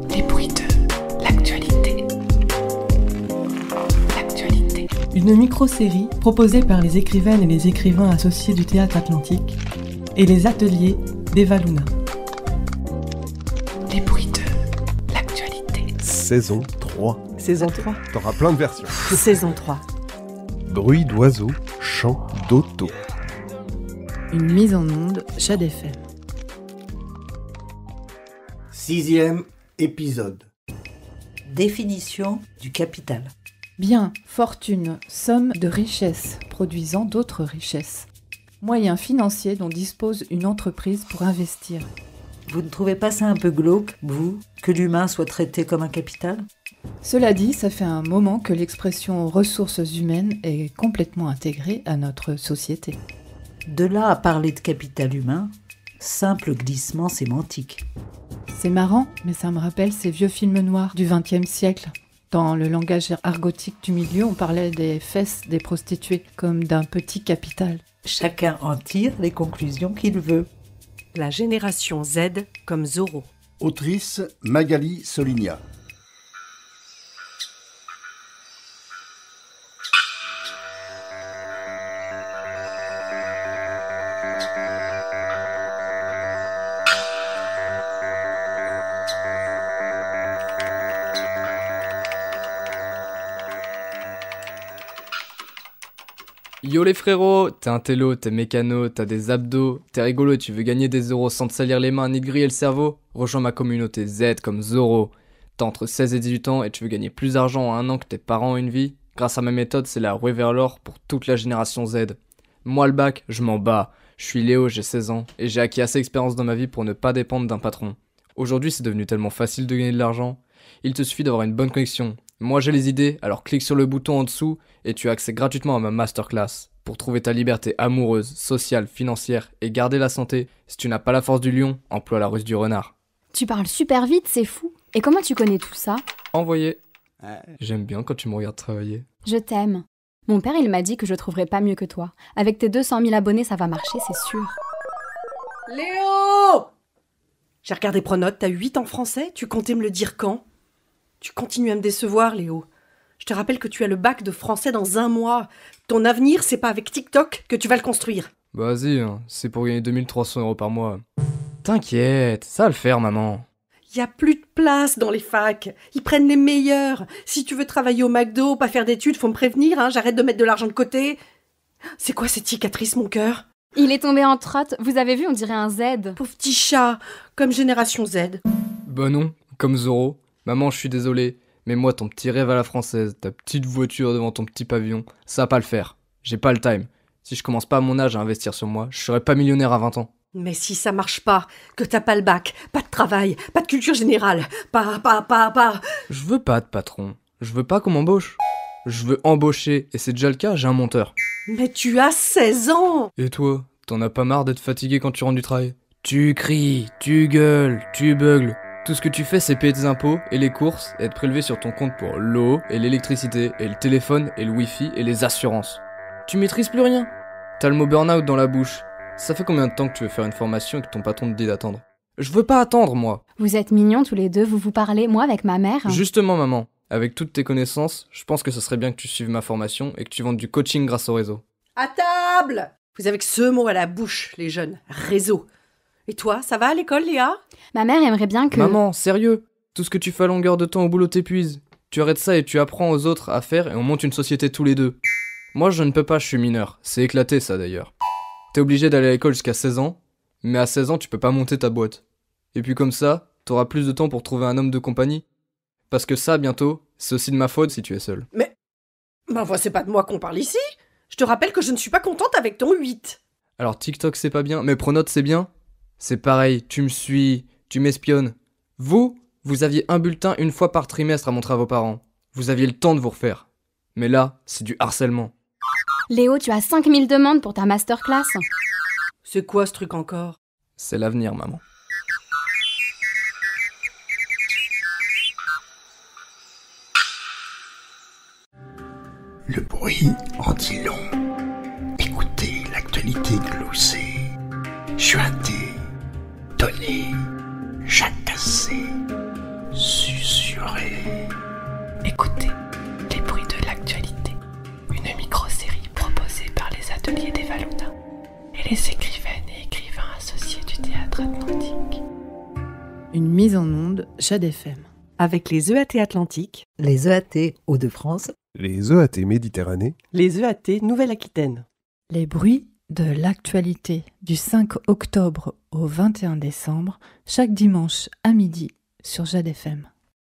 Les bruits de l'actualité. Une micro-série proposée par les écrivaines et les écrivains associés du Théâtre Atlantique et les ateliers d'Eva Luna. Les bruits de l'actualité. Saison 3. Saison 3. T'auras plein de versions. Saison 3. Bruit d'oiseaux, chant d'auto. Une mise en onde Chad FM. 6e épisode. Définition du capital. Bien, fortune, somme de richesses produisant d'autres richesses. Moyen financier dont dispose une entreprise pour investir. Vous ne trouvez pas ça un peu glauque, vous, que l'humain soit traité comme un capital ? Cela dit, ça fait un moment que l'expression ressources humaines est complètement intégrée à notre société. De là à parler de capital humain, simple glissement sémantique. C'est marrant, mais ça me rappelle ces vieux films noirs du XXe siècle. Dans le langage argotique du milieu, on parlait des fesses des prostituées comme d'un petit capital. Chacun en tire les conclusions qu'il veut. La génération Z comme Zorro. Autrice Magali Soligna. Yo les frérots, t'es un télo, t'es mécano, t'as des abdos, t'es rigolo et tu veux gagner des euros sans te salir les mains ni te griller le cerveau? Rejoins ma communauté Z comme Zorro. T'as entre 16 et 18 ans et tu veux gagner plus d'argent en un an que tes parents ont une vie? Grâce à ma méthode, c'est la rouée vers l'or pour toute la génération Z. Moi le bac, je m'en bats. Je suis Léo, j'ai 16 ans et j'ai acquis assez d'expérience dans ma vie pour ne pas dépendre d'un patron. Aujourd'hui, c'est devenu tellement facile de gagner de l'argent. Il te suffit d'avoir une bonne connexion. Moi j'ai les idées, alors clique sur le bouton en dessous et tu as accès gratuitement à ma masterclass. Pour trouver ta liberté amoureuse, sociale, financière et garder la santé, si tu n'as pas la force du lion, emploie la ruse du renard. Tu parles super vite, c'est fou. Et comment tu connais tout ça? Envoyé. J'aime bien quand tu me regardes travailler. Je t'aime. Mon père, il m'a dit que je trouverais pas mieux que toi. Avec tes 200 000 abonnés, ça va marcher, c'est sûr. Léo! J'ai regardé Pronote, t'as 8 en français, tu comptais me le dire quand? Tu continues à me décevoir, Léo. Je te rappelle que tu as le bac de français dans 1 mois. Ton avenir, c'est pas avec TikTok que tu vas le construire. Bah vas-y, hein, c'est pour gagner 2300 € par mois. T'inquiète, ça va le faire, maman. Y a plus de place dans les facs. Ils prennent les meilleurs. Si tu veux travailler au McDo, pas faire d'études, faut me prévenir, hein, j'arrête de mettre de l'argent de côté. C'est quoi cette cicatrice, mon cœur? Il est tombé en trotte, vous avez vu, on dirait un Z. Pauvre petit chat, comme génération Z. Bah non, comme Zorro. Maman, je suis désolé, mais moi, ton petit rêve à la française, ta petite voiture devant ton petit pavillon, ça va pas le faire. J'ai pas le time. Si je commence pas à mon âge à investir sur moi, je serai pas millionnaire à 20 ans. Mais si ça marche pas, que t'as pas le bac, pas de travail, pas de culture générale, pas... Je veux pas de patron. Je veux pas qu'on m'embauche. Je veux embaucher, et c'est déjà le cas, j'ai un monteur. Mais tu as 16 ans! Et toi, t'en as pas marre d'être fatigué quand tu rentres du travail? Tu cries, tu gueules, tu beugles. Tout ce que tu fais, c'est payer tes impôts et les courses et être prélevé sur ton compte pour l'eau et l'électricité et le téléphone et le wifi et les assurances. Tu maîtrises plus rien. T'as le mot burn-out dans la bouche. Ça fait combien de temps que tu veux faire une formation et que ton patron te dit d'attendre? Je veux pas attendre, moi. Vous êtes mignons tous les deux, vous vous parlez, moi avec ma mère. Justement, maman, avec toutes tes connaissances, je pense que ce serait bien que tu suives ma formation et que tu vendes du coaching grâce au réseau. À table! Vous avez que ce mot à la bouche, les jeunes. Réseau. Et toi, ça va à l'école, Léa? Ma mère aimerait bien que... Maman, sérieux? Tout ce que tu fais à longueur de temps au boulot t'épuise. Tu arrêtes ça et tu apprends aux autres à faire et on monte une société tous les deux. Moi, je ne peux pas, je suis mineur. C'est éclaté, ça, d'ailleurs. T'es obligé d'aller à l'école jusqu'à 16 ans, mais à 16 ans, tu peux pas monter ta boîte. Et puis comme ça, t'auras plus de temps pour trouver un homme de compagnie. Parce que ça, bientôt, c'est aussi de ma faute si tu es seul. Mais... enfin, c'est pas de moi qu'on parle ici. Je te rappelle que je ne suis pas contente avec ton 8. Alors TikTok, c'est pas bien, mais Pronote, c'est bien? C'est pareil, tu me suis, tu m'espionnes. Vous aviez un bulletin une fois par trimestre à montrer à vos parents. Vous aviez le temps de vous refaire. Mais là, c'est du harcèlement. Léo, tu as 5000 demandes pour ta masterclass. C'est quoi ce truc encore? C'est l'avenir, maman. Le bruit en dit long. Écoutez l'actualité gloussée. Chuintée. Donnée. Jacques passer, susurrer. Écoutez les bruits de l'actualité. Une micro-série proposée par les ateliers des Valuna et les écrivaines et écrivains associés du Théâtre Atlantique. Une mise en onde Jade FM. Avec les EAT Atlantique, Les EAT Hauts-de-France, Les EAT Méditerranée, les EAT Nouvelle-Aquitaine. Les bruits de l'actualité du 5 octobre au 21 décembre, chaque dimanche à midi sur Jade FM.